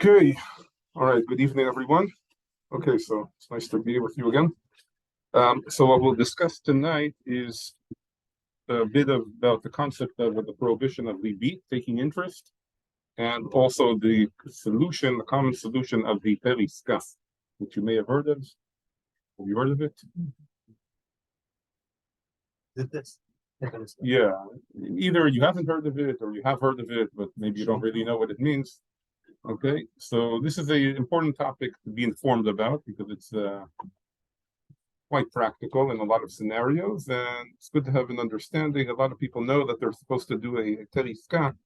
Okay, all right, good evening, everyone. Okay, so it's nice to be with you again. So what we'll discuss tonight is a bit about the concept of the prohibition of Ribbit, taking interest, and also the common solution of the Iska, which you may have heard of. Have you heard of it? Yeah, either you haven't heard of it or you have heard of it, but maybe you don't really know what it means. Okay, so this is an important topic to be informed about because it's quite practical in a lot of scenarios, and it's good to have an understanding. A lot of people know that they're supposed to do a Heter Iska,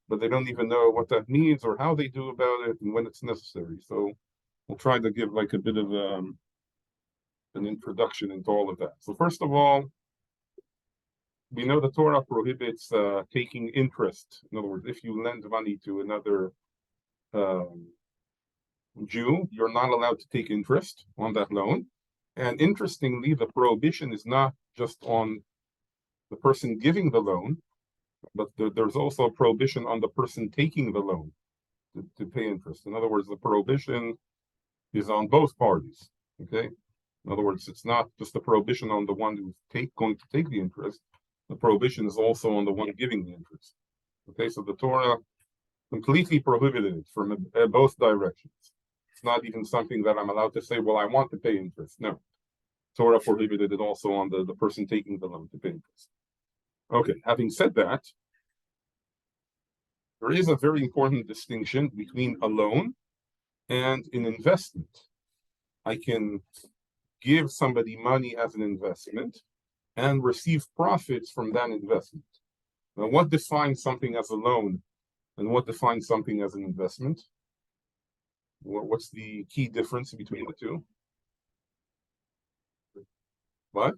but they don't even know what that means or how they do about it and when it's necessary. So we'll try to give like a bit of an introduction into all of that. So first of all, we know the Torah prohibits taking interest. In other words, if you lend money to another Jew, you're not allowed to take interest on that loan. And interestingly, the prohibition is not just on the person giving the loan, but there's also a prohibition on the person taking the loan to pay interest. In other words, the prohibition is on both parties. Okay. In other words, it's not just a prohibition on the one who's going to take the interest. The prohibition is also on the one giving the interest. Okay, so the Torah completely prohibited it from both directions. It's not even something that I'm allowed to say, well, I want to pay interest. No. Torah prohibited it also on the person taking the loan to pay interest. Okay, having said that, there is a very important distinction between a loan and an investment. I can give somebody money as an investment and receive profits from that investment. Now, what defines something as a loan and what defines something as an investment? What's the key difference between the two? What?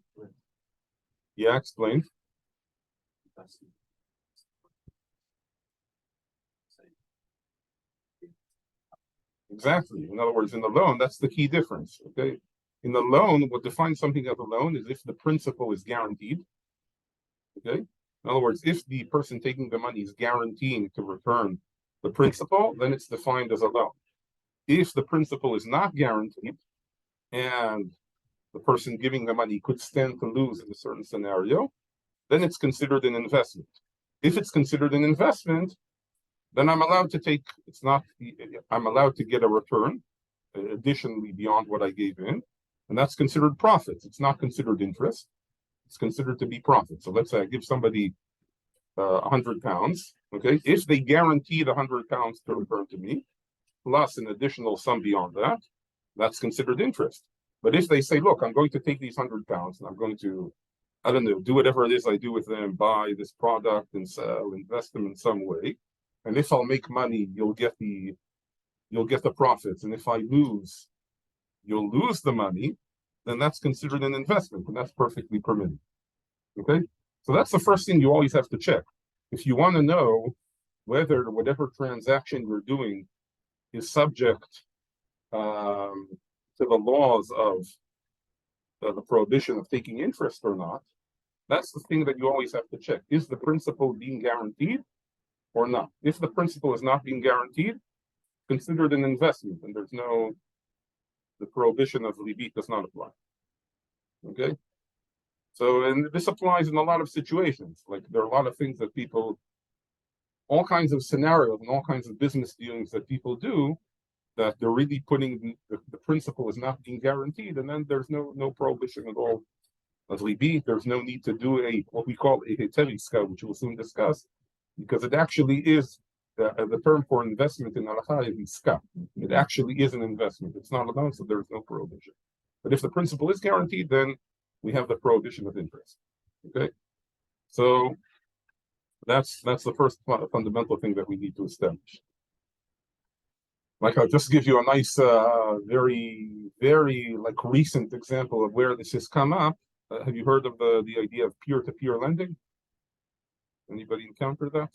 Yeah, explain. Exactly. In other words, in the loan, that's the key difference. Okay. In the loan, what defines something as a loan is if the principal is guaranteed. Okay. In other words, if the person taking the money is guaranteeing to return the principal, then it's defined as a loan. If the principal is not guaranteed and the person giving the money could stand to lose in a certain scenario, then it's considered an investment. If it's considered an investment, then I'm allowed to I'm allowed to get a return additionally beyond what I gave in, and that's considered profits. It's not considered interest. It's considered to be profit. So let's say I give somebody £100, okay? If they guaranteed £100 to return to me, plus an additional sum beyond that, that's considered interest. But if they say, look, I'm going to take these £100 and I'm going to, I don't know, do whatever it is I do with them, buy this product and sell, invest them in some way, and if I'll make money, you'll get the profits, and if I lose, you'll lose the money, then that's considered an investment, and that's perfectly permitted. Okay, so that's the first thing you always have to check if you want to know whether whatever transaction you're doing is subject to the laws of the prohibition of taking interest or not. That's the thing that you always have to check. Is the principal being guaranteed or not? If the principal is not being guaranteed, considered an investment, and the prohibition of Ribbit does not apply. Okay? So, and this applies in a lot of situations. Like there are a lot of things that all kinds of scenarios and all kinds of business dealings that people do that they're really putting the principal is not being guaranteed, and then there's no prohibition at all of Ribbit. There's no need to do what we call a Heter Iska, which we'll soon discuss, because it actually is the term for investment in Halakha is Iska. It actually is an investment. It's not a loan, so there's no prohibition. But if the principal is guaranteed, then we have the prohibition of interest. Okay, so that's the first fundamental thing that we need to establish. Like I'll just give you a nice, very, very like recent example of where this has come up. Have you heard of the idea of peer-to-peer lending? Anybody encounter that?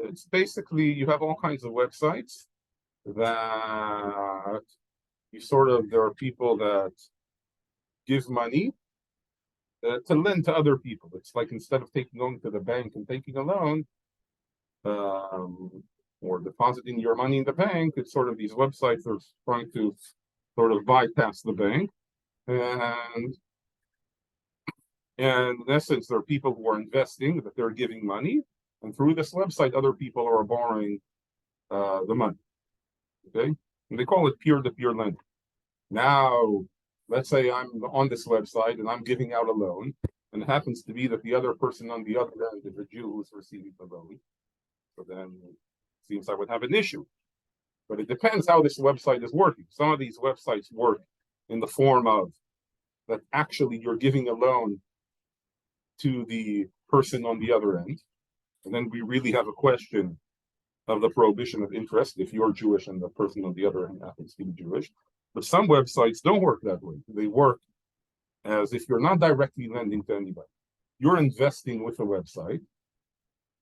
It's basically you have all kinds of websites that there are people that give money to lend to other people. It's like instead of going to the bank and taking a loan, or depositing your money in the bank, it's sort of these websites are trying to sort of bypass the bank. And in essence, there are people who are investing, that they're giving money, and through this website, other people are borrowing the money. Okay, and they call it peer-to-peer lending. Now, let's say I'm on this website and I'm giving out a loan, and it happens to be that the other person on the other end is a Jew who's receiving the loan. So then it seems I would have an issue. But it depends how this website is working. Some of these websites work in the form of that actually you're giving a loan to the person on the other end. And then we really have a question of the prohibition of interest if you're Jewish and the person on the other end happens to be Jewish. But some websites don't work that way. They work as if you're not directly lending to anybody. You're investing with the website,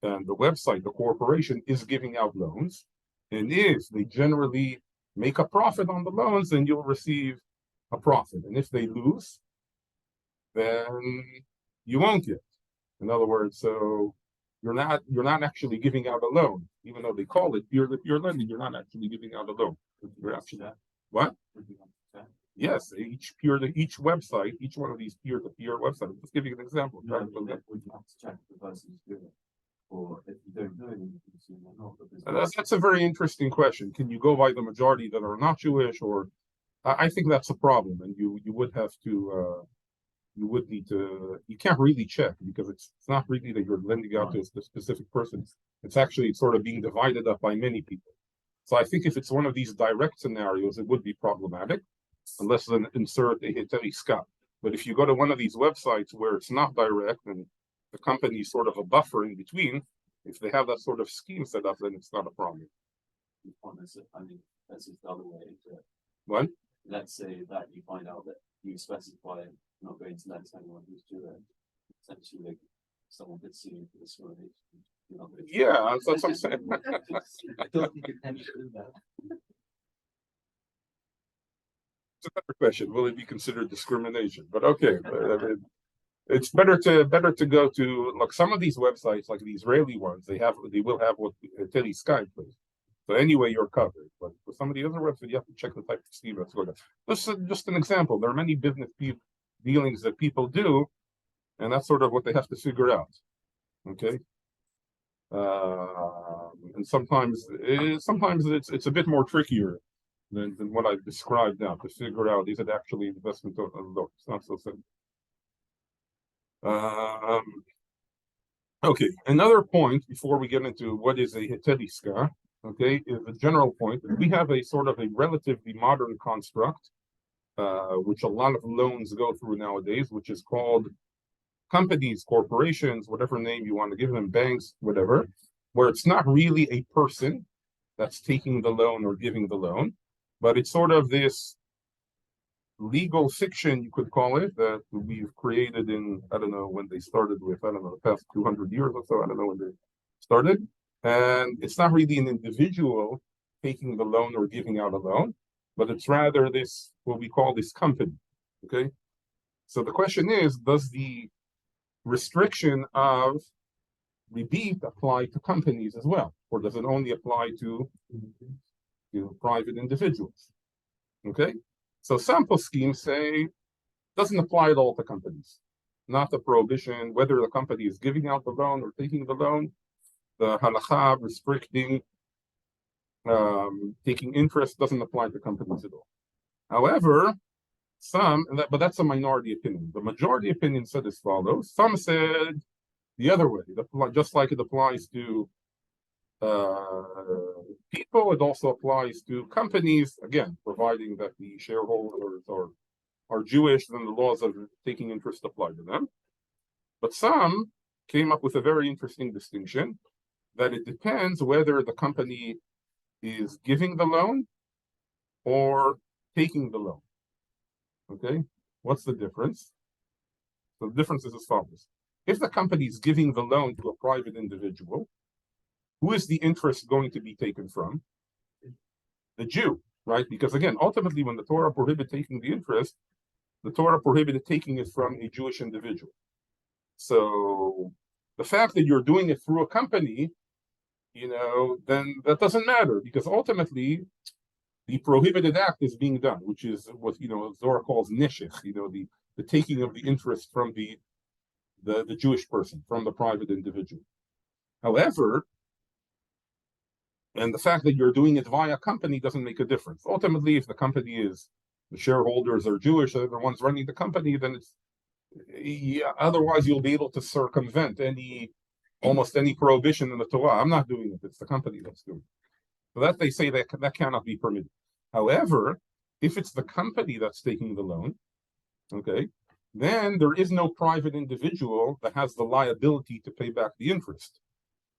and the website, the corporation, is giving out loans. And if they generally make a profit on the loans, then you'll receive a profit. And if they lose, then you won't get. In other words, so you're not actually giving out a loan, even though they call it peer-to-peer lending. You're not actually giving out a loan. You're actually what? Yes, each website, each one of these peer-to-peer websites. Let's give you an example. No, we have to check the person's doing it. Or if you don't know them, you can assume they're not. That's a very interesting question. Can you go by the majority that are not Jewish, or I think that's a problem, and you would have to you would need to, you can't really check because it's not really that you're lending out to a specific person. It's actually sort of being divided up by many people. So I think if it's one of these direct scenarios, it would be problematic, unless then insert a Heter Iska. But if you go to one of these websites where it's not direct and the company is sort of a buffer in between, if they have that sort of scheme set up, then it's not a problem. I mean, that's just the other way to it. What? Let's say that you find out that you specify not going to lend to anyone who's Jewish. Essentially, like, someone could sue you for discrimination. Yeah, that's what I'm saying. I don't think you can do that. It's another question. Will it be considered discrimination? But okay, I mean, it's better to go to, like, some of these websites, like the Israeli ones. They will have what Heter Iska in place. So anyway, you're covered. But for some of the other websites, you have to check the type of scheme that's going on. This is just an example. There are many business dealings that people do, and that's sort of what they have to figure out. Okay. And sometimes it's a bit more trickier than what I've described now to figure out, is it actually investment or no? It's not so simple. Okay, another point before we get into what is a Heter Iska, okay, is a general point. We have a sort of a relatively modern construct, which a lot of loans go through nowadays, which is called companies, corporations, whatever name you want to give them, banks, whatever, where it's not really a person that's taking the loan or giving the loan, but it's sort of this legal fiction, you could call it, that we've created in, I don't know when they started with, I don't know, the past 200 years or so, I don't know when they started. And it's not really an individual taking the loan or giving out a loan, but it's rather this, what we call this company, okay? So the question is, does the restriction of Ribbit apply to companies as well, or does it only apply to private individuals? Okay, so sample schemes say doesn't apply at all to companies. Not the prohibition whether the company is giving out the loan or taking the loan. The halakha restricting taking interest doesn't apply to companies at all. However, but that's a minority opinion. The majority opinion said as follows. Some said the other way, just like it applies to people, it also applies to companies, again, providing that the shareholders are Jewish, then the laws of taking interest apply to them. But some came up with a very interesting distinction, that it depends whether the company is giving the loan or taking the loan. Okay, what's the difference? The difference is as follows. If the company is giving the loan to a private individual, who is the interest going to be taken from? The Jew, right? Because again, ultimately, when the Torah prohibited taking the interest, the Torah prohibited taking it from a Jewish individual. So the fact that you're doing it through a company, then that doesn't matter, because ultimately the prohibited act is being done, which is what Zohar calls neshech, the taking of the interest from the Jewish person, from the private individual. However, and the fact that you're doing it via company doesn't make a difference. Ultimately, if the company is, the shareholders are Jewish, they're the ones running the company, then otherwise you'll be able to circumvent almost any prohibition in the Torah. I'm not doing it, it's the company that's doing it. So that they say that cannot be permitted. However, if it's the company that's taking the loan, okay, then there is no private individual that has the liability to pay back the interest.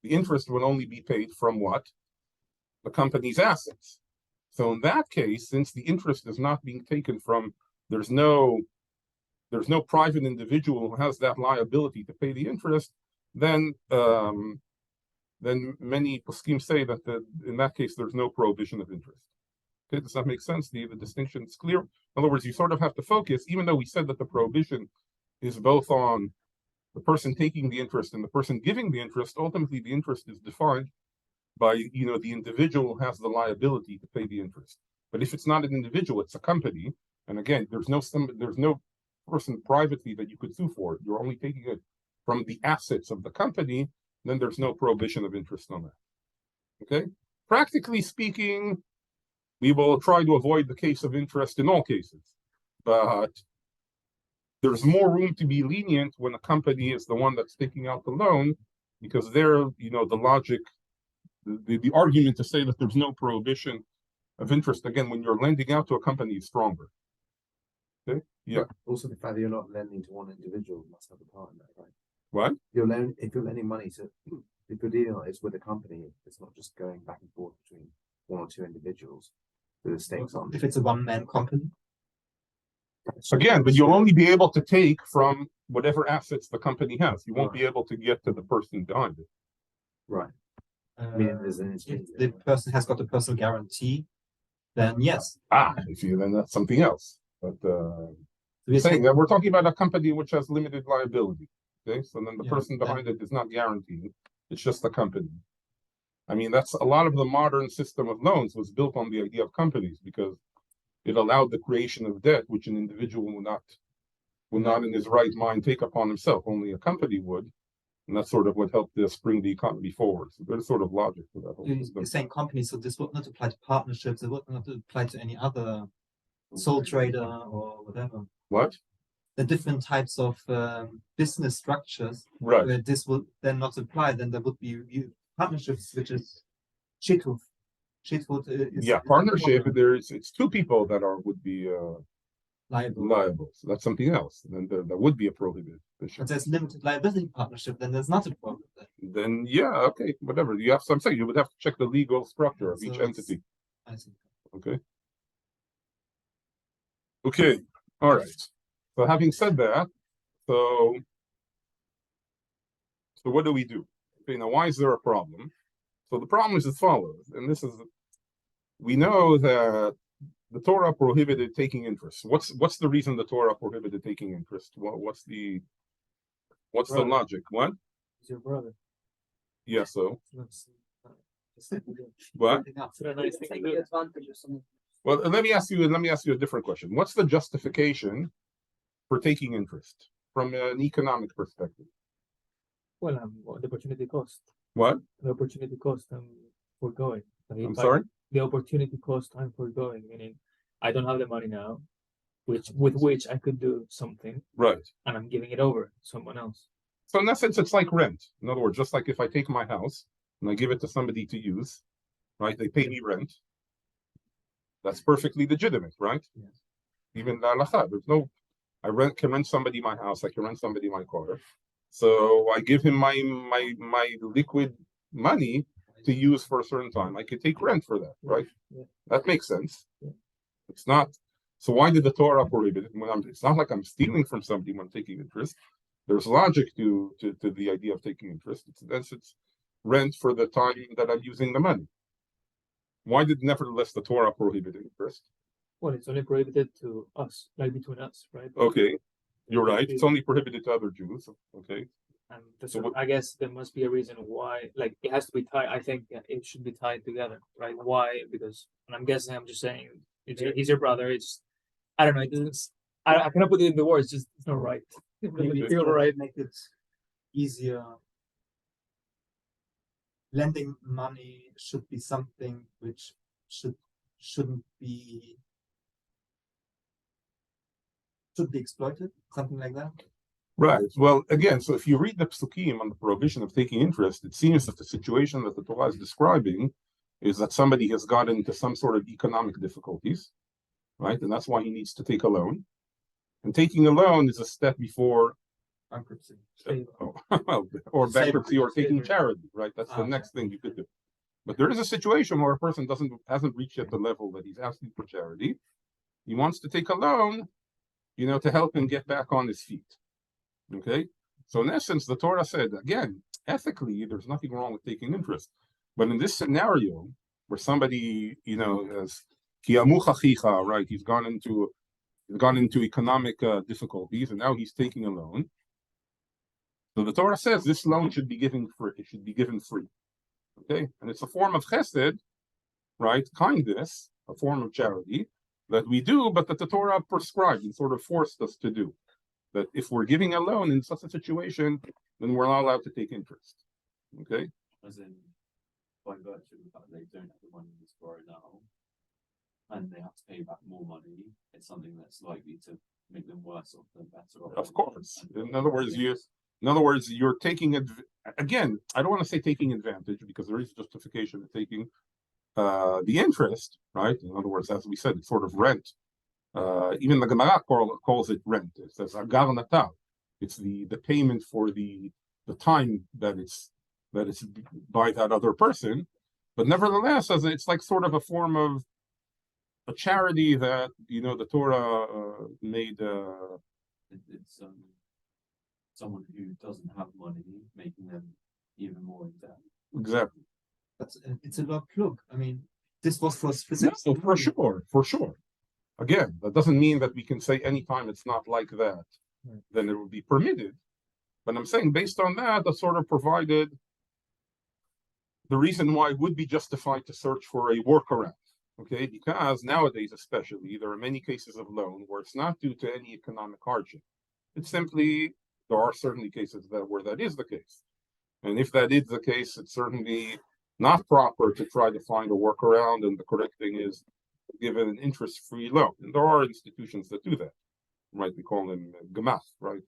The interest would only be paid from what? The company's assets. So in that case, since the interest is not being taken from, there's no private individual who has that liability to pay the interest, then many poskim say that in that case there's no prohibition of interest. Okay, does that make sense? The distinction is clear. In other words, you sort of have to focus, even though we said that the prohibition is both on the person taking the interest and the person giving the interest. Ultimately, the interest is defined by the individual who has the liability to pay the interest. But if it's not an individual, it's a company. And again, there's no person privately that you could sue for. You're only taking it from the assets of the company. Then there's no prohibition of interest on that. Okay. Practically speaking, we will try to avoid the case of interest in all cases, but there's more room to be lenient when a company is the one that's taking out the loan, because there, the logic, the argument to say that there's no prohibition of interest, again, when you're lending out to a company, is stronger. Okay? Yeah. Also, the fact that you're not lending to one individual must have a part in that, right? What? If you're lending money to, if you're dealing it's with a company, it's not just going back and forth between one or two individuals. The stakes on. If it's a one-man company. Again, but you'll only be able to take from whatever assets the company has. You won't be able to get to the person behind it. Right. If the person has got a personal guarantee, then yes. If you, then that's something else. But we're saying that we're talking about a company which has limited liability. Okay, so then the person behind it is not guaranteed. It's just the company. I mean, that's a lot of the modern system of loans was built on the idea of companies, because it allowed the creation of debt, which an individual will not in his right mind take upon himself. Only a company would. And that's sort of what helped spring the economy forward. So there's sort of logic to that whole system. You're saying companies, so this would not apply to partnerships, it would not apply to any other sole trader or whatever. What? The different types of business structures, right, where this would then not apply, then there would be partnerships, which is shitut. Shitut is partnership. It's two people that would be liable. So that's something else. Then there would be a prohibition. But there's limited liability partnership, then there's not a problem. Then okay, whatever. You have some say. You would have to check the legal structure of each entity. I see. Okay. Okay. All right. So having said that, so what do we do? Okay, now why is there a problem? So the problem is as follows, and this is, we know that the Torah prohibited taking interest. What's the reason the Torah prohibited taking interest? What's the logic? What? It's your brother. Yeah. So what? Well, let me ask you a different question. What's the justification for taking interest from an economic perspective? Well, the opportunity cost. What? The opportunity cost foregoing. I'm sorry? The opportunity cost I'm foregoing, meaning I don't have the money now, with which I could do something. Right. And I'm giving it over to someone else. So in that sense, it's like rent. In other words, just like if I take my house and I give it to somebody to use, right? They pay me rent. That's perfectly legitimate, right? Yes. Even the halacha, I can rent somebody my house, I can rent somebody my car. So I give him my liquid money to use for a certain time. I could take rent for that, right? Yeah. That makes sense. Yeah. It's not. So why did the Torah prohibit it? It's not like I'm stealing from somebody when I'm taking interest. There's logic to the idea of taking interest. It's rent for the time that I'm using the money. Why did nevertheless the Torah prohibit interest? Well, it's only prohibited to us, like between us, right? Okay, you're right. It's only prohibited to other Jews. Okay, And that's So what- I guess there must be a reason why, like it has to be tied. I think it should be tied together, right? Why? Because, and I'm guessing, I'm just saying, he's your brother. It's, I don't know. It doesn't. I cannot put it in the words. Just it's not right. It Maybe doesn't feel right. make it easier. Lending money should be something which shouldn't be exploited, something like that. Right. Well, again, so if you read the psukim on the prohibition of taking interest, it seems that the situation that the Torah is describing is that somebody has gotten into some sort of economic difficulties, right? And that's why he needs to take a loan. And taking a loan is a step before, Bankruptcy. or bankruptcy, or taking Slavery. charity, right? That's the next thing you could do. But there is a situation where a person hasn't reached yet the level that he's asking for charity. He wants to take a loan, to help him get back on his feet. Okay, so in essence, the Torah said, again, ethically, there's nothing wrong with taking interest. But in this scenario, where somebody, has kiamuch achicha, right? He's gone into economic difficulties, and now he's taking a loan. So the Torah says this loan should be given free. It should be given free. Okay, and it's a form of chesed, right? Kindness, a form of charity that we do, but that the Torah prescribed and sort of forced us to do. That if we're giving a loan in such a situation, then we're not allowed to take interest. Okay? As in, by virtue of the fact they don't have the money to borrow now, and they have to pay back more money, it's something that's likely to make them worse off than better off. Of course. In other words, you're taking again, I don't want to say taking advantage, because there is justification of taking the interest, right? In other words, as we said, it's sort of rent. Even the Gemara calls it rent. It says agar nata. It's the payment for the time that it's by that other person. But nevertheless, as it's like sort of a form of a charity that the Torah made. It's someone who doesn't have money, making them even more in debt. Exactly. It's a lot plug. I mean, this was for specific. No, for sure. Again, that doesn't mean that we can say anytime it's not like that, then it would be permitted. But I'm saying based on that sort of provided the reason why it would be justified to search for a workaround. Okay, because nowadays especially, there are many cases of loan where it's not due to any economic hardship. It's simply, there are certainly cases where that is the case. And if that is the case, it's certainly not proper to try to find a workaround, and the correct thing is given an interest-free loan. And there are institutions that do that, right? We call them gemach, right?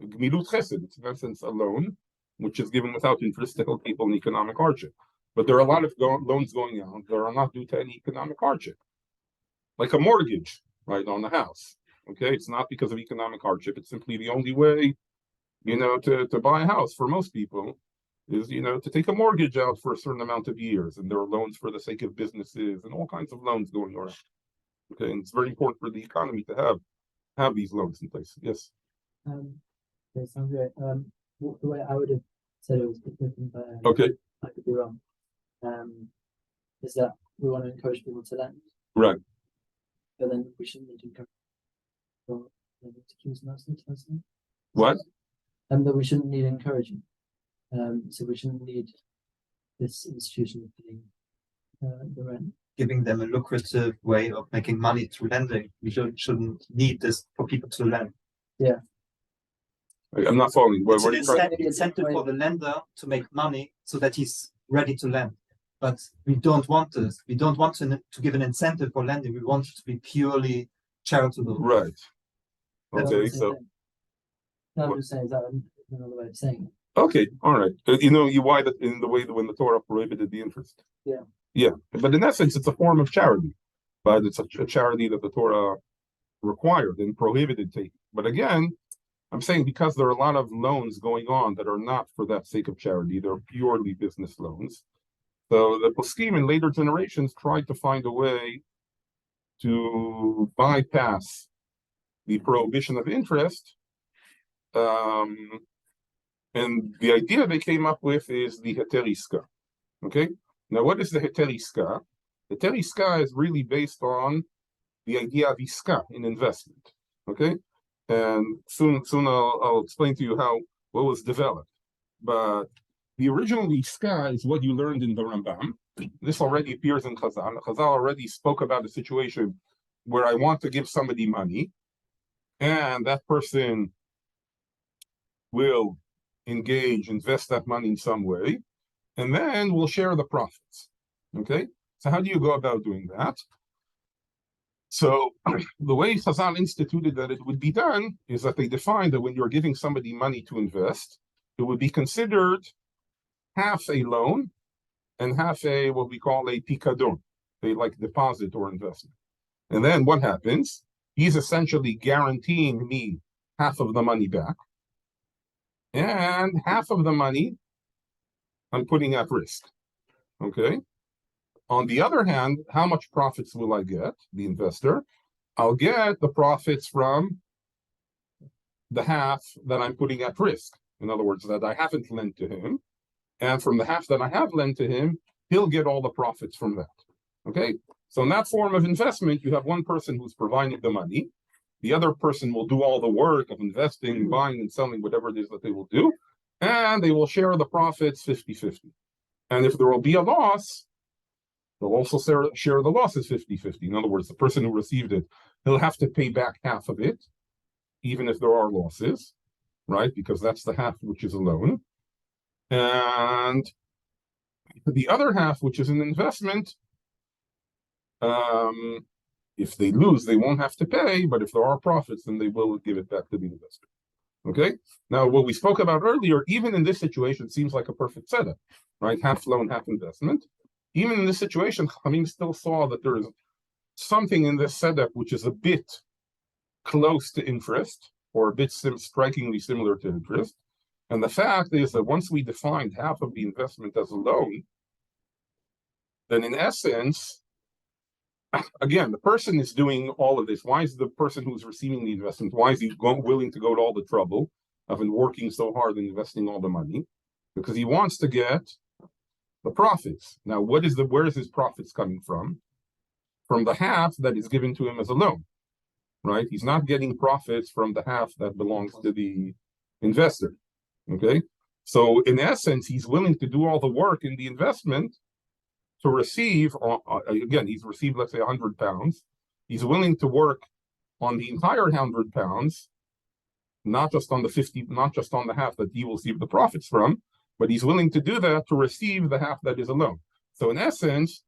Gmilut chesed, it's in essence a loan, which is given without interest to help people in economic hardship. But there are a lot of loans going on that are not due to any economic hardship. Like a mortgage, right, on the house. Okay, it's not because of economic hardship. It's simply the only way, to buy a house for most people is, to take a mortgage out for a certain amount of years. And there are loans for the sake of businesses and all kinds of loans going around. Okay, and it's very important for the economy to have these loans in place. Yes. Okay, sounds great. The way I would have said it was different, but Okay. I could be wrong. Is that we want to encourage people to lend, Right. but then we shouldn't need to encourage people to accuse them. What? That we shouldn't need encouraging. So we shouldn't need this institution paying the rent. Giving them a lucrative way of making money through lending. We shouldn't need this for people to lend. Yeah. I'm not following. What are you It's trying? an incentive for the lender to make money so that he's ready to lend. But we don't want this. We don't want to give an incentive for lending. We want it to be purely charitable. Right. That's Okay, what I'm so saying. No, I'm just saying, is that another way of saying it? okay, all right. Why that in the way that when the Torah prohibited the interest. Yeah. Yeah, but in essence, it's a form of charity, but it's a charity that the Torah required and prohibited taking. But again, I'm saying because there are a lot of loans going on that are not for that sake of charity, they're purely business loans. So the poskim in later generations tried to find a way to bypass the prohibition of interest. And the idea they came up with is the Heter Iska. Okay? Now, what is the Heter Iska? Heter Iska is really based on the idea of Iska in investment. Okay? And soon I'll explain to you what was developed. but the original Iska is what you learned in the Rambam. This already appears in Chazal. Chazal already spoke about a situation where I want to give somebody money, and that person will invest that money in some way, and then we'll share the profits. Okay? So how do you go about doing that? So the way Chazal instituted that it would be done is that they defined that when you're giving somebody money to invest, it would be considered half a loan and half a what we call a pikadon, a like deposit or investment. And then what happens? He's essentially guaranteeing me half of the money back, and half of the money I'm putting at risk. Okay. On the other hand, how much profits will I get? The investor, I'll get the profits from the half that I'm putting at risk. In other words, that I haven't lent to him. And from the half that I have lent to him, he'll get all the profits from that. Okay? So in that form of investment, you have one person who's providing the money. The other person will do all the work of investing, buying and selling, whatever it is that they will do. And they will share the profits 50-50. And if there will be a loss, they'll also share the losses 50-50. In other words, the person who received it, he'll have to pay back half of it, even if there are losses, right? Because that's the half which is a loan. And the other half, which is an investment, if they lose, they won't have to pay, but if there are profits, then they will give it back to the investor. Okay? Now, what we spoke about earlier, even in this situation, seems like a perfect setup, right? Half loan, half investment. Even in this situation, Chachamim still saw that there is something in this setup which is a bit close to interest, or a bit strikingly similar to interest. And the fact is that once we defined half of the investment as a loan, then in essence, again, the person is doing all of this. Why is the person who's receiving the investment, why is he willing to go to all the trouble of working so hard and investing all the money? Because he wants to get the profits. Now, where is his profits coming from? From the half that is given to him as a loan, right? He's not getting profits from the half that belongs to the investor, okay? So in essence, he's willing to do all the work in the investment to receive, again, he's received, let's say, £100. He's willing to work on the entire £100, not just on the 50, not just on the half that he will receive the profits from, but he's willing to do that to receive the half that is a loan. So in essence,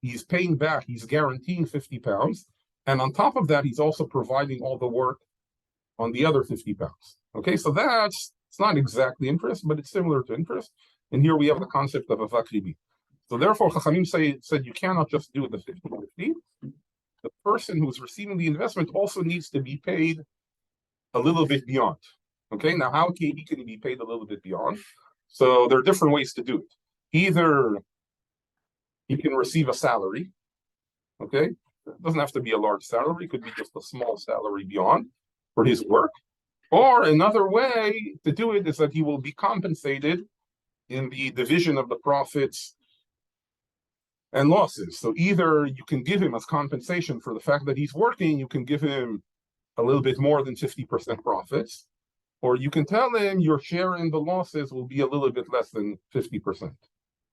he's paying back, he's guaranteeing £50, and on top of that, he's also providing all the work on the other £50. Okay, so it's not exactly interest, but it's similar to interest. And here we have the concept of a vakribi. So therefore, Chachamim said you cannot just do the 50-50. The person who's receiving the investment also needs to be paid a little bit beyond. Okay, now how can he be paid a little bit beyond? So there are different ways to do it. Either he can receive a salary, okay? It doesn't have to be a large salary, it could be just a small salary beyond for his work. Or another way to do it is that he will be compensated in the division of the profits and losses. So either you can give him as compensation for the fact that he's working, you can give him a little bit more than 50% profits, or you can tell him your share in the losses will be a little bit less than 50%.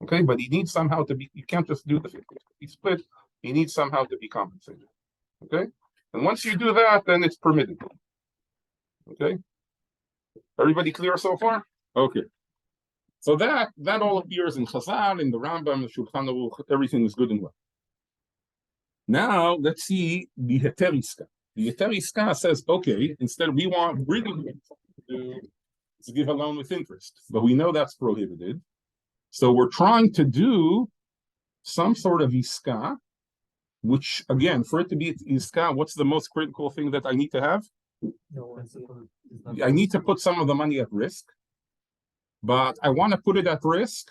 Okay, but he needs somehow to be, you can't just do the 50-50 split, he needs somehow to be compensated. Okay, and once you do that, then it's permitted. Okay, everybody clear so far? Okay. So that all appears in Chazal, in the Rambam, the Shulchan Aruch, everything is good and well. Now let's see the Heter Iska. The Heter Iska says, okay, instead we want really to give a loan with interest, but we know that's prohibited. So we're trying to do some sort of Iska, which again, for it to be Iska, what's the most critical thing that I need to have? I need to put some of the money at risk. But I want to put it at risk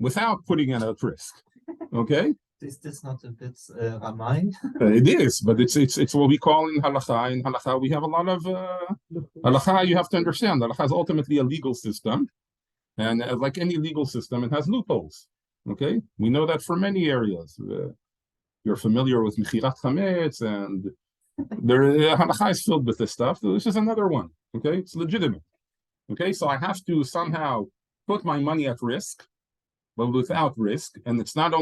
without putting it at risk. Okay? Is this not a bit Ramai? It is, but it's what we call in halacha. In halacha, we have a lot of halacha. You have to understand, halacha is ultimately a legal system, and like any legal system, it has loopholes. Okay, we know that for many areas. You're familiar with mechirat chametz, and halacha is filled with this stuff. This is another one. Okay, it's legitimate. Okay, so I have to somehow put my money at risk, but without risk. And it's not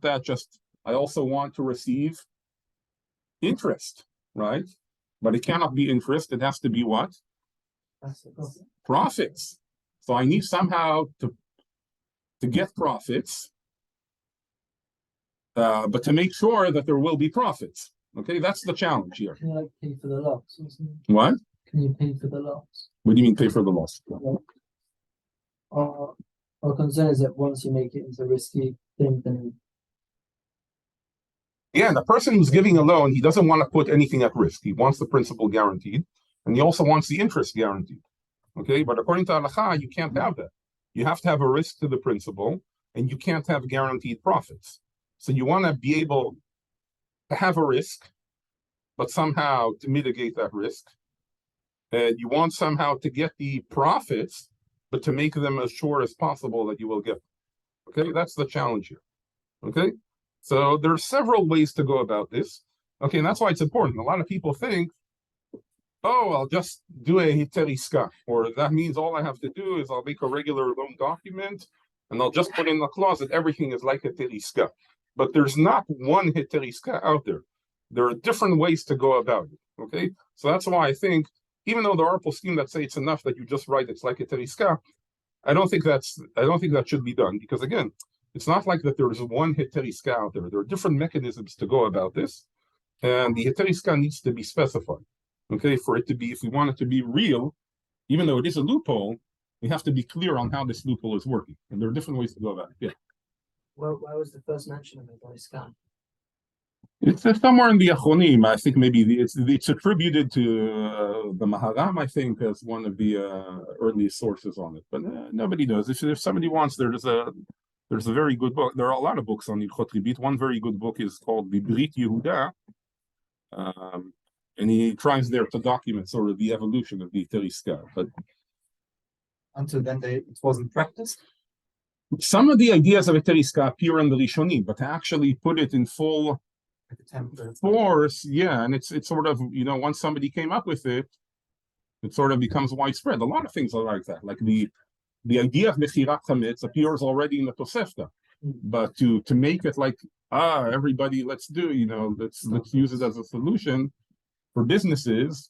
that just, I also want to receive interest, right? But it cannot be interest, it has to be what? Profits. So I need somehow to get profits, but to make sure that there will be profits. Okay, that's the challenge here. Can you like pay for the loss or something? What? Can you pay for the loss? What do you mean pay for the loss? Our concern is that once you make it into a risky thing, then Yeah, the person who's giving a loan, he doesn't want to put anything at risk. He wants the principal guaranteed, and he also wants the interest guaranteed. Okay, but according to Halacha, you can't have that. You have to have a risk to the principal, and you can't have guaranteed profits. So you want to be able to have a risk, but somehow to mitigate that risk. And you want somehow to get the profits, but to make them as sure as possible that you will get them. Okay, that's the challenge here. Okay, so there are several ways to go about this. Okay, and that's why it's important. A lot of people think, oh, I'll just do a Heter Iska, or that means all I have to do is I'll make a regular loan document and I'll just put in the clause that everything is like Heter Iska. But there's not one Heter Iska out there. There are different ways to go about it. Okay, so that's why I think, even though there are poskim that say it's enough that you just write it's like Heter Iska, I don't think that should be done, because again, it's not like that there is one Heter Iska out there. There are different mechanisms to go about this, and the Heter Iska needs to be specified. Okay, for it to be, if we want it to be real, even though it is a loophole, we have to be clear on how this loophole is working, and there are different ways to go about it. Yeah. well, why was the first mention of it on scam? It's somewhere in the Achronim. I think maybe it's attributed to the Maharam, I think, as one of the earliest sources on it. But nobody knows. If somebody wants, there's a very good book. There are a lot of books on Hilchot Ribbit. One very good book is called the Brit Yehuda, and he tries there to document sort of the evolution of the Heter Iska. But Until then, it wasn't practiced. some of the ideas of Heter Iska appear in the Rishonim, but to actually put it in full Like a template. force, yeah, and it's sort of, once somebody came up with it, it sort of becomes widespread. A lot of things are like that. Like the idea of Mechirat Chametz appears already in the Tosefta, but to make it like, everybody, let's use it as a solution for businesses,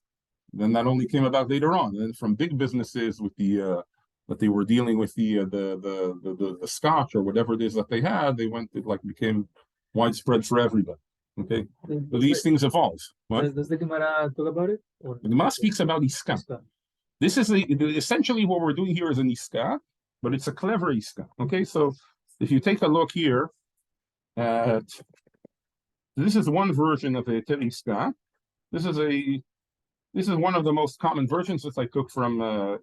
then that only came about later on. And from big businesses with the that they were dealing with the scotch or whatever it is that they had, it became widespread for everybody. Okay, so these things evolve. What? Does the Gemara talk about it? Or The Gemara speaks about Iska. This is essentially what we're doing here is an Iska, but it's a clever Iska. Okay, so if you take a look here at, this is one version of a Heter Iska. This is one of the most common versions that I took from the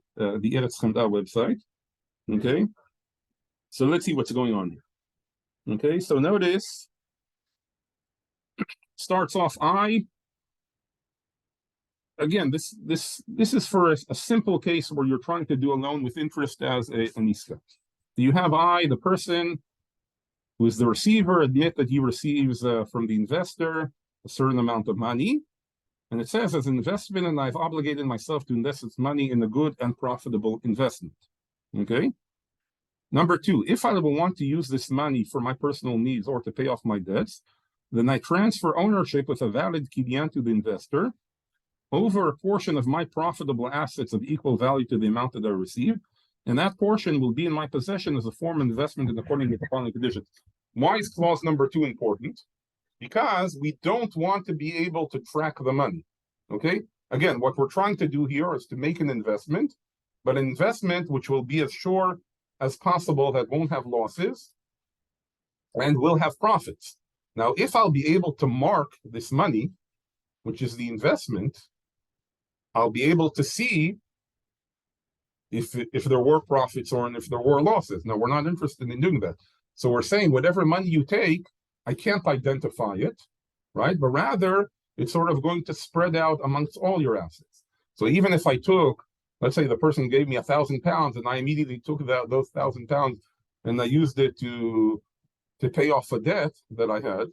Eretz Chemda website. Okay, so let's see what's going on here. Okay, so notice, starts off again, this is for a simple case where you're trying to do a loan with interest as an Iska. You have the person who is the receiver, admit that he receives from the investor a certain amount of money, and it says, as an investment, and I've obligated myself to invest this money in a good and profitable investment. Okay. Number two, if I will want to use this money for my personal needs or to pay off my debts, then I transfer ownership with a valid kinyan to the investor over a portion of my profitable assets of equal value to the amount that I received, and that portion will be in my possession as a form of investment in according with the following conditions. Why is clause number 2 important? Because we don't want to be able to track the money. Okay? Again, what we're trying to do here is to make an investment, but an investment which will be as sure as possible that won't have losses and will have profits. Now, if I'll be able to mark this money, which is the investment, I'll be able to see if there were profits or if there were losses. Now, we're not interested in doing that. So we're saying whatever money you take, I can't identify it, right? But rather, it's sort of going to spread out amongst all your assets. So even if I took, let's say the person gave me £1,000 and I immediately took those £1,000 and I used it to pay off a debt that I had.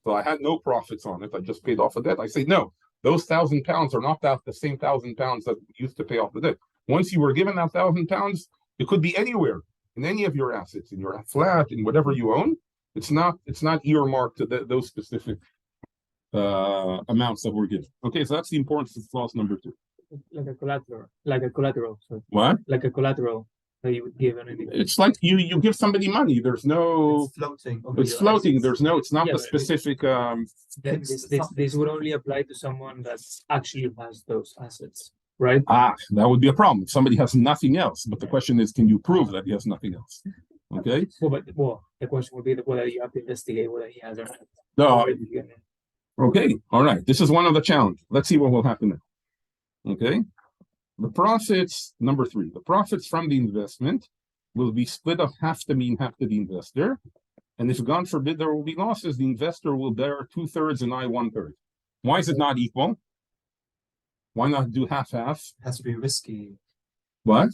So I had no profits on it. I just paid off a debt. I say, no, those £1,000 are not the same £1,000 that used to pay off the debt. Once you were given that £1,000, it could be anywhere in any of your assets, in your flat, in whatever you own. It's not earmarked to those specific amounts that were given. Okay, so that's the importance of clause number 2. Like a collateral. So What? like a collateral that you would give on anything. It's like you give somebody money. There's no. It's floating. over It's your floating. assets. There's no. It's not Yeah, the but- specific. Then this would only apply to someone that actually has those assets, right? That would be a problem. If somebody has nothing else, but the question is, can you prove that he has nothing else? Okay. Well, the question would be whether you have to investigate whether he has or not. No. Or if you can- Okay. All right. This is one of the challenges. Let's see what will happen now. Okay. The profits, number 3, the profits from the investment will be split up half to me and half to the investor. And if God forbid there will be losses, the investor will bear 2/3 and I 1/3. Why is it not equal? Why not do half-half? Has to be risky. What?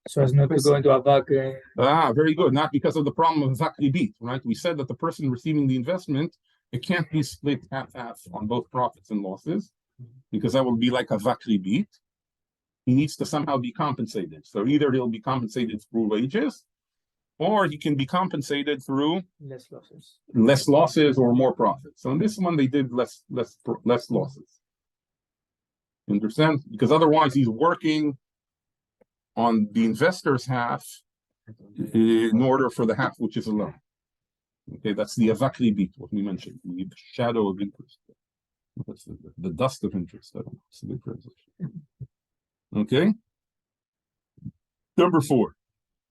So as not to go into a bucket. Very good. Not because of the problem of Zakri beat, right? We said that the person receiving the investment, it can't be split half-half on both profits and losses, because that will be like a Zakri beat. He needs to somehow be compensated. So either he'll be compensated through wages, or he can be compensated through Less losses. less losses or more profits. So in this one, they did less losses. You understand? Because otherwise he's working on the investor's half in order for the half which is a loan. Okay, that's the avakli beat, what we mentioned, the shadow of interest. That's the dust of interest. I don't know. It's a good translation. Okay. Number 4.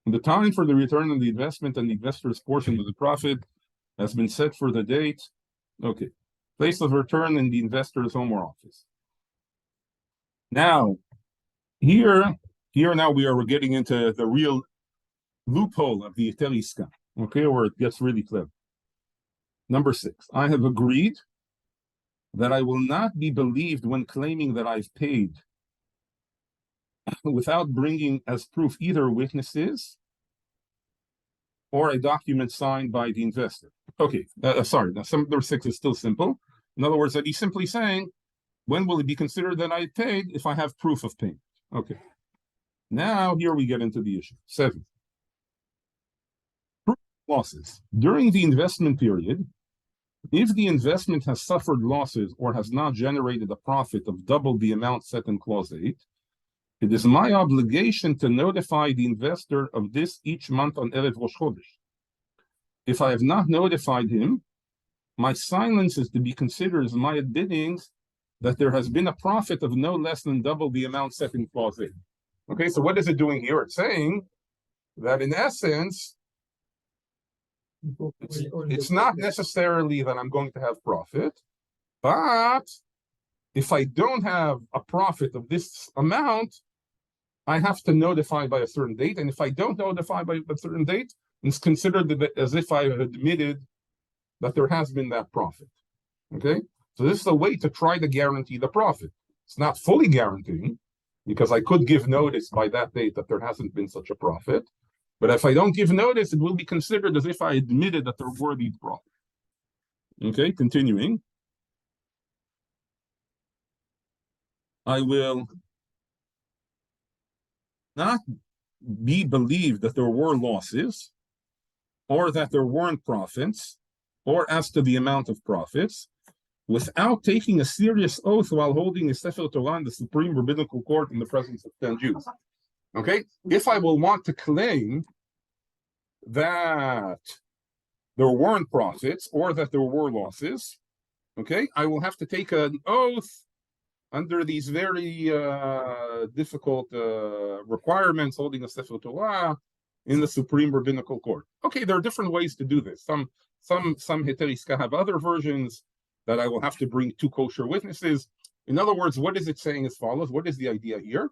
The time for the return of the investment and the investor's portion of the profit has been set for the date. Okay. Place of return in the investor's home or office. Now, here now we are getting into the real loophole of the Heter Iska, okay, where it gets really clever. Number 6, I have agreed that I will not be believed when claiming that I've paid without bringing as proof either witnesses or a document signed by the investor. Okay, sorry, now number 6 is still simple. In other words, that he's simply saying, when will it be considered that I paid if I have proof of payment? Okay. Now, here we get into the issue. 7. Proof of losses. During the investment period, if the investment has suffered losses or has not generated a profit of double the amount set in clause 8, it is my obligation to notify the investor of this each month on Erev Rosh Chodesh. If I have not notified him, my silence is to be considered as my admitting that there has been a profit of no less than double the amount set in clause 8. Okay, so what is it doing here? It's saying that in essence, it's not necessarily that I'm going to have profit, but if I don't have a profit of this amount, I have to notify by a certain date. And if I don't notify by a certain date, it's considered as if I have admitted that there has been that profit. Okay, so this is a way to try to guarantee the profit. It's not fully guaranteeing, because I could give notice by that date that there hasn't been such a profit. But if I don't give notice, it will be considered as if I admitted that there were these profits. Okay, continuing. I will not be believed that there were losses, or that there weren't profits, or as to the amount of profits, without taking a serious oath while holding a Sefer Torah in the Supreme Rabbinical Court in the presence of 10 Jews. Okay, if I will want to claim that there weren't profits or that there were losses, okay, I will have to take an oath under these very difficult requirements, holding a Sefer Torah in the Supreme Rabbinical Court. Okay, there are different ways to do this. Some Heter Iska have other versions that I will have to bring 2 kosher witnesses. In other words, what is it saying as follows? What is the idea here?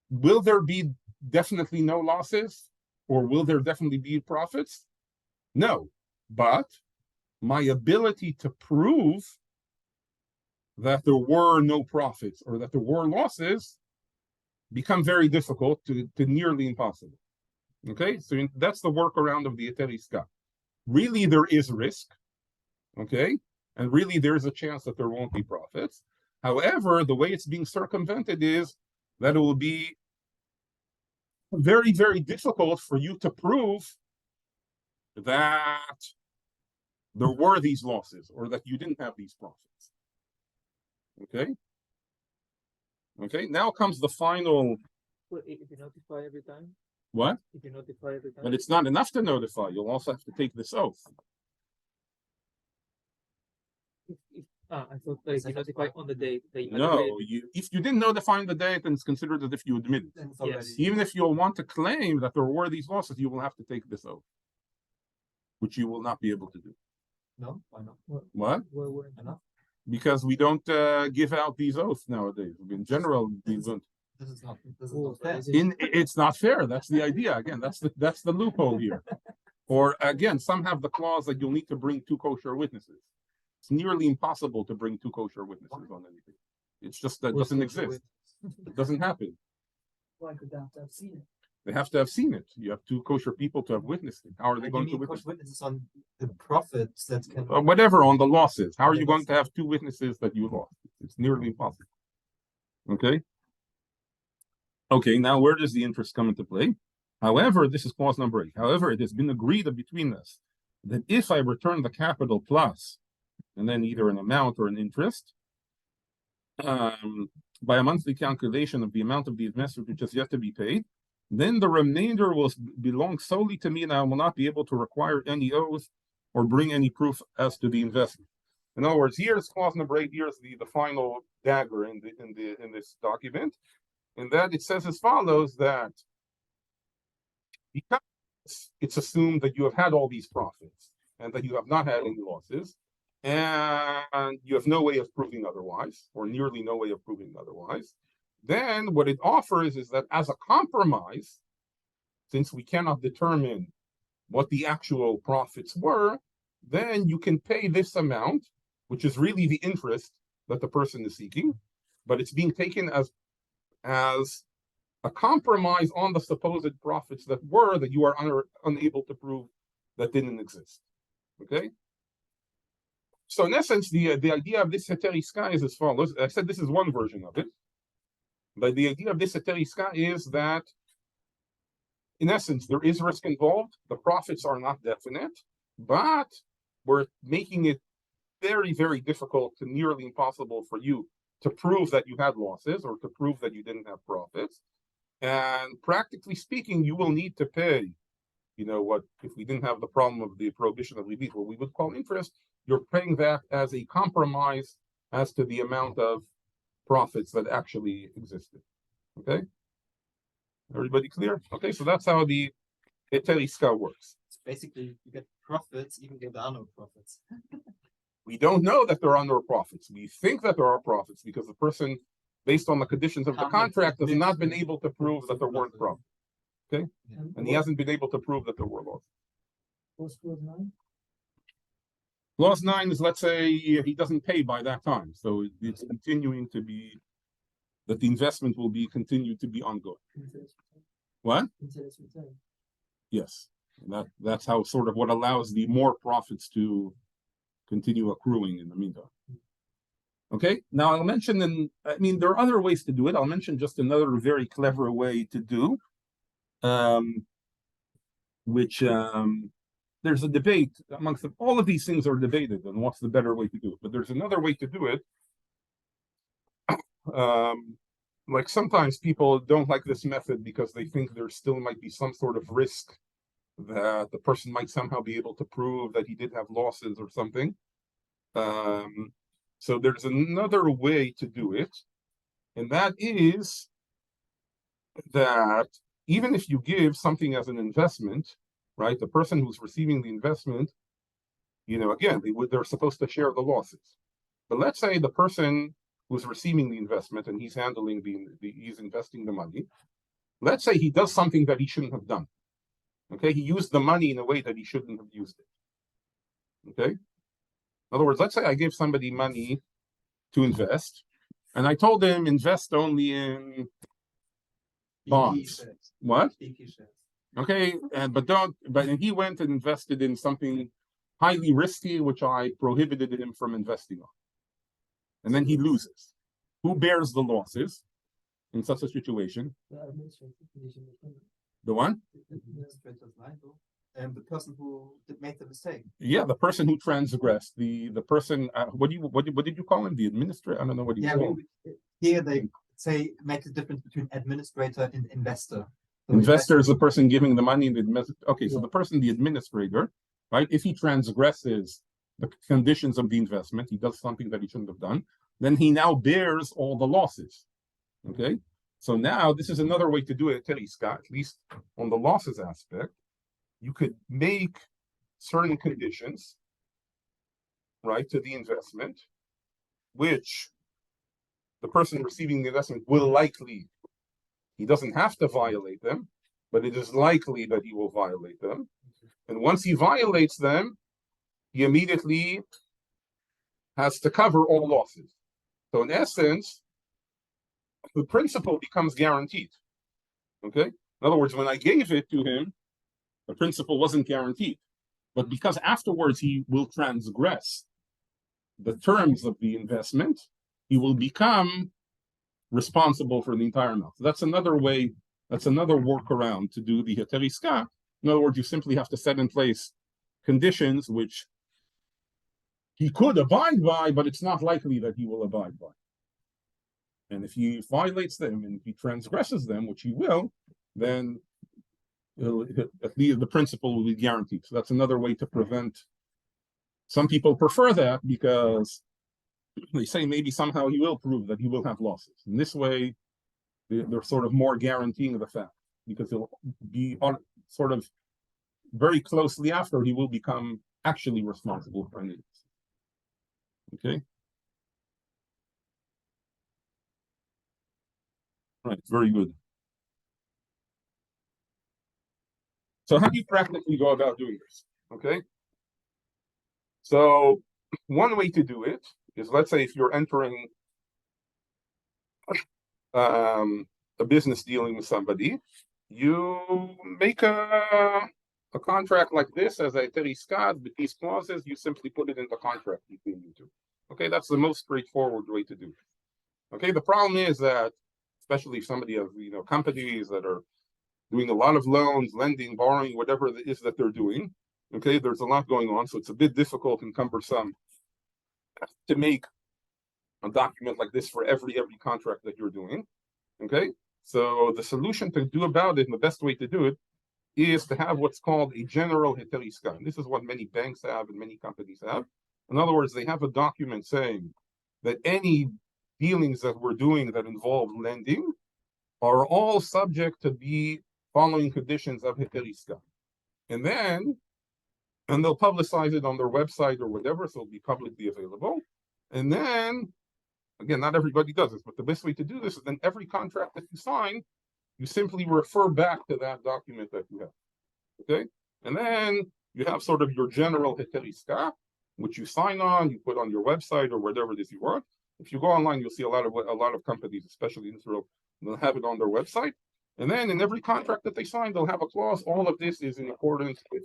Will there be definitely no losses, or will there definitely be profits? No, but my ability to prove that there were no profits or that there were losses become very difficult to nearly impossible. Okay, so that's the workaround of the Heter Iska. Really, there is risk, okay, and really there's a chance that there won't be profits. However, the way it's being circumvented is that it will be very, very difficult for you to prove that there were these losses or that you didn't have these profits. Okay? Okay, now comes the final. Well, if you notify every time, What? if you notify every time. But it's not enough to notify. You'll also have to take this oath. I thought like you notify on the date that you No, notified. if you didn't notify on the date, then it's considered as if you admitted. Then it's Yes. already- Even if you'll want to claim that there were these losses, you will have to take this oath, which you will not be able to do. No, why not? What? Where wouldn't Enough. Because we don't give out these oaths nowadays. In general, we don't. This is not Oh, fair. is it- It's not fair. That's the idea. Again, that's the loophole here. Or again, some have the clause that you'll need to bring 2 kosher witnesses. It's nearly impossible to bring 2 kosher witnesses on anything. It's just that who's doesn't supposed to exist. It doesn't happen. Why could they have to have seen it? They have to have seen it. You have 2 kosher people to have witnessed it. How are they You going to mean witness? witnesses on the profits that can. Whatever on the losses. How are The you going losses. to have 2 witnesses that you lost? It's nearly impossible. Okay. Okay, now where does the interest come into play? However, this is clause number 8. However, it has been agreed between us that if I return the capital plus, and then either an amount or an interest, by a monthly calculation of the amount of the investment which has yet to be paid, then the remainder will belong solely to me, and I will not be able to require any oath or bring any proof as to the investment. In other words, here's clause number 8. Here's the final dagger in this document, and that it says as follows: that because it's assumed that you have had all these profits and that you have not had any losses, and you have no way of proving otherwise, or nearly no way of proving otherwise, then what it offers is that as a compromise, since we cannot determine what the actual profits were, then you can pay this amount, which is really the interest that the person is seeking, but it's being taken as a compromise on the supposed profits that you are unable to prove that didn't exist. Okay? So in essence, the idea of this Heter Iska is as follows. I said this is one version of it. But the idea of this Heter Iska is that, in essence, there is risk involved. The profits are not definite, but we're making it very, very difficult to nearly impossible for you to prove that you had losses or to prove that you didn't have profits. And practically speaking, you will need to pay, what, if we didn't have the problem of the prohibition of Ribbit, what we would call interest, you're paying that as a compromise as to the amount of profits that actually existed. Okay? Everybody clear? Okay, so that's how the Heter Iska works. Basically, you get profits even if there are no profits. We don't know that there are no profits. We think that there are profits because the person, based on the conditions of the contract, has not been able to prove that there weren't profits. Okay? And he hasn't been able to prove that there were losses. What's clause 9? Clause 9 is, let's say, he doesn't pay by that time. So it's continuing to be, that the investment will be continued to be ongoing. Until it's returned. What? Until it's returned. Yes. That's how sort of what allows the more profits to continue accruing in the meantime. Okay, now I'll mention, there are other ways to do it. I'll mention just another very clever way to do, which there's a debate amongst them. All of these things are debated on what's the better way to do it, but there's another way to do it. Like sometimes people don't like this method because they think there still might be some sort of risk that the person might somehow be able to prove that he did have losses or something. So there's another way to do it, and that is that even if you give something as an investment, right, the person who's receiving the investment, again, they're supposed to share the losses. But let's say the person who's receiving the investment and he's handling he's investing the money. Let's say he does something that he shouldn't have done. Okay, he used the money in a way that he shouldn't have used it. Okay, in other words, let's say I gave somebody money to invest, and I told him invest only in bonds. What? Okay, but he went and invested in something highly risky, which I prohibited him from investing on. And then he loses. Who bears the losses in such a situation? The administrative condition of payment. The one? Administrator's liable, and the person who made the mistake. Yeah, the person who transgressed, the person, what did you call him? The administrator? I don't know what you Yeah, call him. here they say make a difference between administrator and investor. So Investor is the person giving the money and okay, so Yeah. the person, the administrator, right? If he transgresses the conditions of the investment, he does something that he shouldn't have done, then he now bears all the losses. Okay, so now this is another way to do it, Scott, at least on the losses aspect. You could make certain conditions, right, to the investment, which the person receiving the investment will likely, he doesn't have to violate them, but it is likely that he will violate them. And once he violates them, he immediately has to cover all losses. So in essence, the principal becomes guaranteed. Okay? In other words, when I gave it to him, the principal wasn't guaranteed. But because afterwards he will transgress the terms of the investment, he will become responsible for the entire amount. So that's another way, that's another workaround to do the Heter Iska. In other words, you simply have to set in place conditions which he could abide by, but it's not likely that he will abide by. And if he violates them and he transgresses them, which he will, then at least the principal will be guaranteed. So that's another way to prevent. Some people prefer that because they say maybe somehow he will prove that he will have losses. In this way, they're sort of more guaranteeing the fact, because he'll be on sort of very closely after he will become actually responsible for any. Okay. Right, very good. So how do you practically go about doing this? Okay. So one way to do it is, let's say if you're entering a business dealing with somebody, you make a contract like this as a Heter Iska with these clauses. You simply put it in the contract between you two. Okay, that's the most straightforward way to do it. Okay, the problem is that, especially if somebody has, companies that are doing a lot of loans, lending, borrowing, whatever it is that they're doing. Okay, there's a lot going on, so it's a bit difficult and cumbersome to make a document like this for every contract that you're doing. Okay, so the solution to do about it, and the best way to do it, is to have what's called a general Heter Iska. This is what many banks have and many companies have. In other words, they have a document saying that any dealings that we're doing that involve lending are all subject to the following conditions of Heter Iska. And they'll publicize it on their website or whatever, so it'll be publicly available. And then, again, not everybody does this, but the best way to do this is then every contract that you sign, you simply refer back to that document that you have. Okay? And then you have sort of your general Heter Iska, which you sign on, you put on your website or whatever it is you want. If you go online, you'll see a lot of companies, especially in Israel, they'll have it on their website. And then in every contract that they sign, they'll have a clause. All of this is in accordance with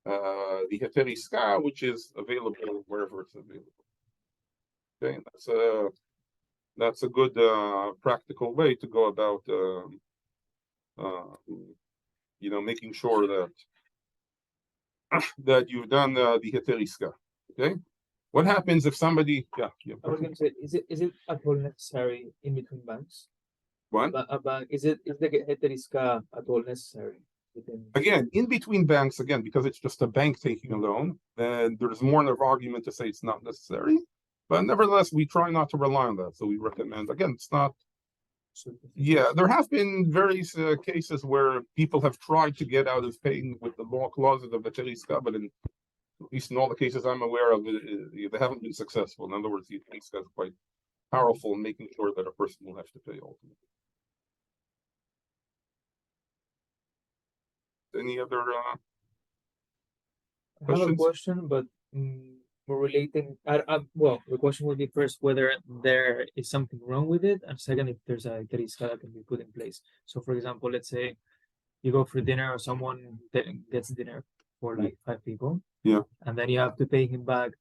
the Heter Iska, which is available wherever it's available. Okay, that's a good practical way to go about making sure that you've done the Heter Iska. Okay, what happens if somebody? Yeah. I was going to say, is it at all necessary in between banks? What? Is the Heter Iska at all necessary? Again, in between banks, again, because it's just a bank taking a loan, then there's more of an argument to say it's not necessary. But nevertheless, we try not to rely on that. So we recommend, again, it's not. Yeah, there have been various cases where people have tried to get out of paying with the law clauses of the Heter Iska, but at least in all the cases I'm aware of, they haven't been successful. In other words, the Heter Iska is quite powerful in making sure that a person will have to pay ultimately. Any other I have a questions? question, but we're relating. Well, the question would be first whether there is something wrong with it, and second, if there's a Heter Iska that can be put in place. So, for example, let's say you go for dinner, or someone gets dinner for like 5 people. Yeah. And then you have to pay him back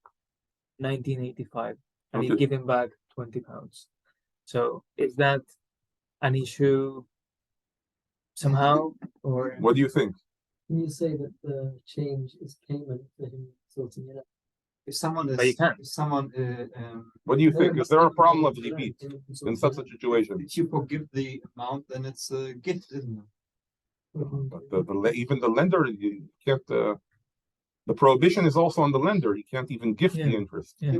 1985, and you Okay. give him back £20. So, is that an issue somehow, or What do you think? Can you say that the change is payment for him sorting it out? If someone But you is, can't. if someone, What do you think? Is there a problem of Yeah, repeat payment for in sorting such it a situation? if you forgive the amount, then it's a gift, isn't it? out. But even the lender, you can't. The prohibition is also on the lender. You can't even gift the Yeah. interest. Yeah.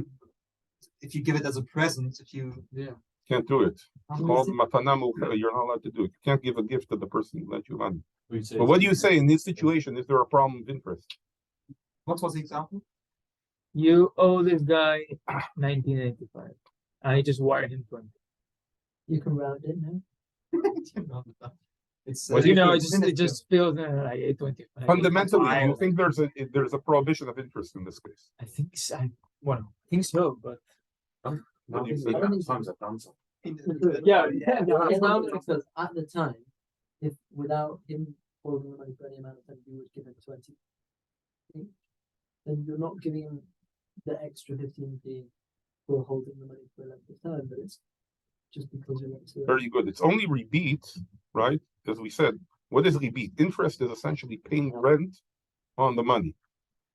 If you give it as a present, if you, yeah. Can't do it. How Called is it? matana mu'ucheret. You're not allowed to do it. You can't give a gift to the person who lent you money. We say But what do you say in this situation? Is there a problem of interest? What was the example? You owe this guy 1985. I just wired him 20. You can round it now. It's, What do you think? It just feels like 825. Fundamentally, do you think there's a prohibition of interest in this case? I think I think so, but What do you The think? amount of times I've done something. Yeah, It's not because at the time, if without him holding the money for any amount of time, you would give him 20, then you're not giving him the extra 15p for holding the money for a length of time, but it's just because you want to. Very good. It's only repeat, right? As we said, what is repeat? Interest is essentially paying rent on the money.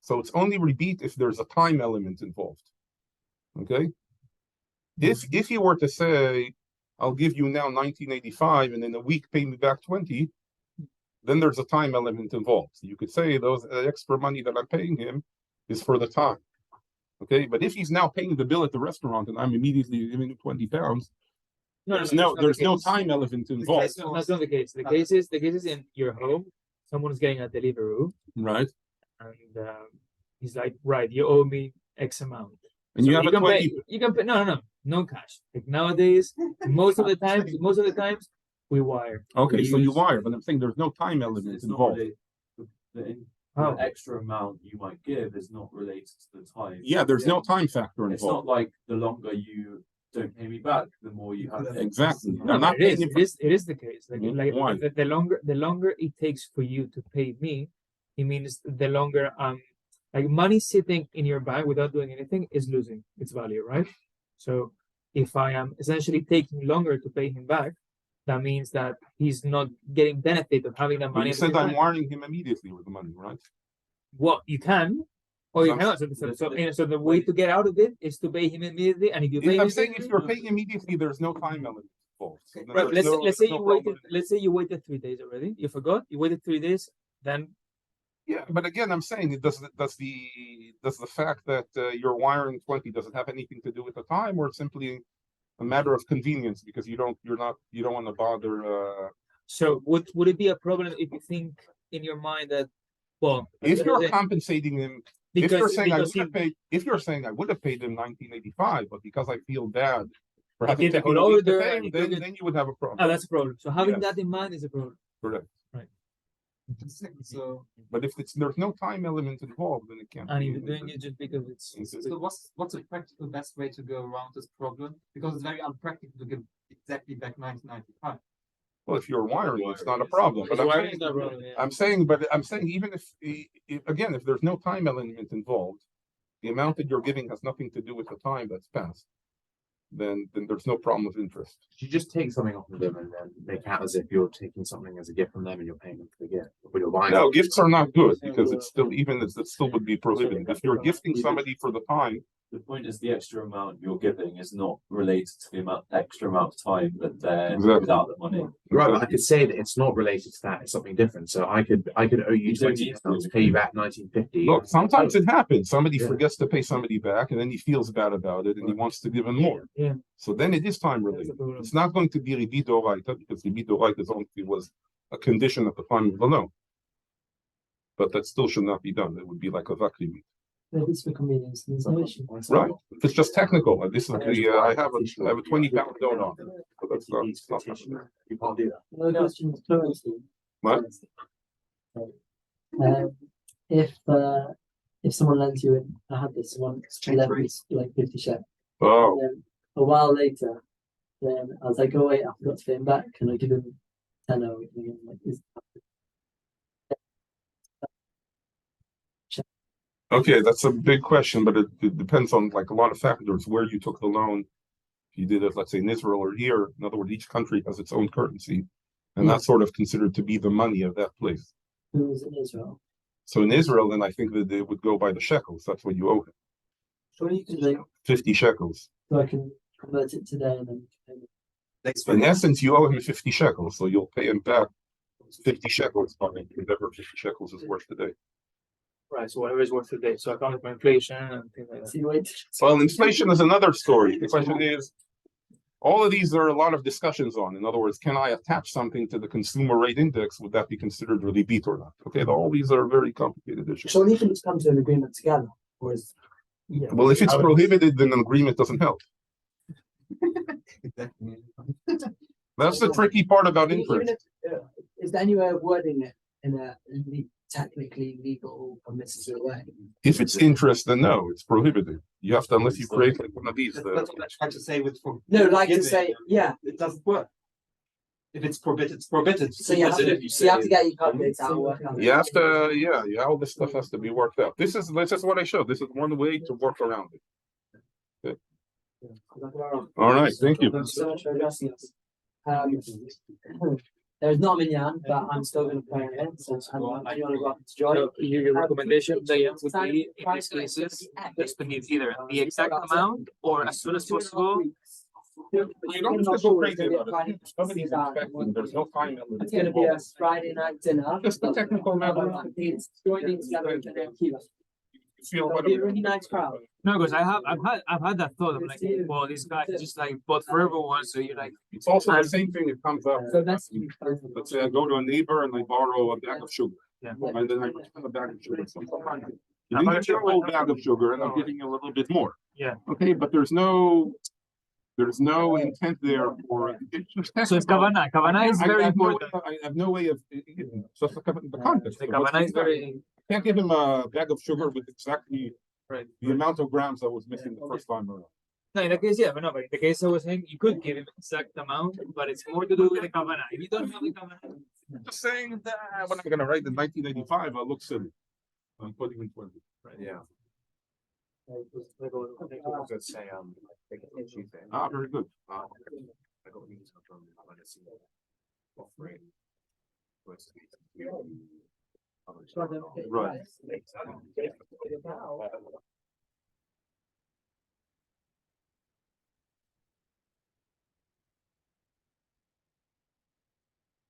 So it's only repeat if there's a time element involved. Okay? If you were to say, I'll give you now 1985 and in a week pay me back 20, then there's a time element involved. You could say those extra money that I'm paying him is for the time. Okay, but if he's now paying the bill at the restaurant and I'm immediately giving him 20 pounds, there's no time element involved. That's not the case. The case is in your home, someone's getting a Deliveroo, Right. and he's like, right, you owe me X amount. And you have a can 20. pay, you can pay no cash. Like nowadays, most of the times we wire. Okay, so you use- wire, but I'm saying there's no time element It's not involved. really, the Oh. extra amount you might give is not related to the time. Yeah, there's no time factor It's not involved. like the longer you don't pay me back, the more you have. Exactly. No, I'm not it is. paying It is the case. Like, Mhm. Why? the longer it takes for you to pay me, it means the longer like money sitting in your bank without doing anything is losing its value, right? So if I am essentially taking longer to pay him back, that means that he's not getting benefit of having that But money. you at the said same I'm time. wiring him immediately with the money, right? Well, you can, or you Some- cannot. So the way to get out of it is to pay him immediately, and if you pay him I'm saying if immediately- you're paying immediately, there's no time element involved. So then Right, there's let's say no you problem. waited. Let's say you waited 3 days already. You forgot. You waited 3 days. Then Yeah, but again, I'm saying does the fact that you're wiring 20 does it have anything to do with the time, or it's simply a matter of convenience because you don't want to bother. so would it be a problem if you think in your mind that, well, If you're compensating him, if you're because saying because if you're saying I would have paid him 1985, but because I feel bad for I having did the taken a whole week to order pay and him, you took it- then you would have a problem. oh, that's a problem. So having Yes. that in mind is a problem. Correct. So, But if there's no time element involved, then it can't. And be you're an doing interest. it just because it's. so what's the practical best way to go around this problem? Because it's very unpractical to give exactly back 1995. Well, if you're wiring, it's not a problem. But I'm saying even if again, if there's no time element involved, the amount that you're giving has nothing to do with the time that's passed, then there's no problem of interest. You just take something off of them and then make out as if you're taking something as a gift from them and you're paying them for the gift. But you're buying No, it. gifts are not good because it still would be prohibited. If you're gifting somebody for the time, The point is the extra amount you're giving is not related to the extra amount of time that they're Exactly. without the money. Right, but I could say that it's not related to that, it's something different. So I could owe you You don't 20 need to. pounds, pay you back 1950. look, sometimes it happens. Somebody Yeah. forgets to pay somebody back and then he feels bad about it and he wants to give him more. Yeah. So then it is time That's related. a problem. It's not going to be Ribbit or Heter because Ribbit or Heter was a condition at the time of the loan. But that still should not be done. It would be like a vacuum. If it's for convenience, there's no issue. Right. If it's just technical, this is I have a 20-pound note on it. But that's not, it's not You can't do that. No questions, currency. What? If someone lends you in, I had this one, he lent me like 50 shek. Oh, And then a while later, then I was like, oh wait, I forgot to pay him back. Can I give him 10 or like, okay, that's a big question, but it depends on like a lot of factors where you took the loan. If you did it, let's say in Israel or here, in other words, each country has its own currency. And that's sort of considered to be the money of that place. Who was in Israel? So in Israel, then I think that they would go by the shekels. That's what you owe him. Surely you can like, 50 shekels. so I can convert it today and then. Next In week. essence, you owe him 50 shekels, so you'll pay him back 50 shekels on whatever 50 shekels is worth today. Right, so whatever is worth today. So accounting for inflation and things like that. See, wait. Well, inflation is another story. The question is, all of these there are a lot of discussions on. In other words, can I attach something to the consumer rate index? Would that be considered really beat or not? Okay, all these are very complicated issues. Surely you can just come to an agreement together, or is Well, if it's prohibited, then an agreement doesn't help. That's the tricky part about even interest. if, is there any way of wording it in a technically legal permissible way? If it's interest, then no, it's prohibited. You have to, unless you create like one of these. That's what I tried to say with. No, like to forgiving. say, yeah. It doesn't work. If it's forbidden, it's forbidden. So you have to, to get your calculator out and work on it. You have to, yeah, all this stuff has to be worked out. This is what I showed. This is one way to work around it. All right, thank you. Thanks so much for addressing us. There's not a minyan, but I'm still going to pray on it. So anyone who wants to join. So your recommendation, Diane, would be in these cases, just to give either the exact amount or as soon as possible. You don't have to go crazy about it. Somebody's expecting, there's no time. It's going to be a Friday night dinner. Just a technical matter. It's joining together and then keep us. Feel It'll be a really nice crowd. No, because I've had that thought. I'm like, well, this guy just like bought for everyone, so you're like, It's also the same thing. It comes up. So that's. Let's say I go to a neighbor and I borrow a bag of sugar. Yeah. And then I return a bag of sugar. You didn't get your whole bag of sugar and I'm giving you a little bit more. Yeah. Okay, but there's no intent there for. so it's Kavana is very important. I have no way of. So the context. The Kavana is very. I can't give him a bag of sugar with exactly Right. the amount of grams that was missing the first time around. No, in the case, yeah, but no, but in the case I was saying, you could give him exact amount, but it's more to do with the Kavana. If you don't have the Kavana, Just saying that when I'm gonna write the 1985, I'll look silly. I'm putting in 20. right? Yeah. Let's say, Tuesday. Ah, very good. I got news from Legacy offering. Right.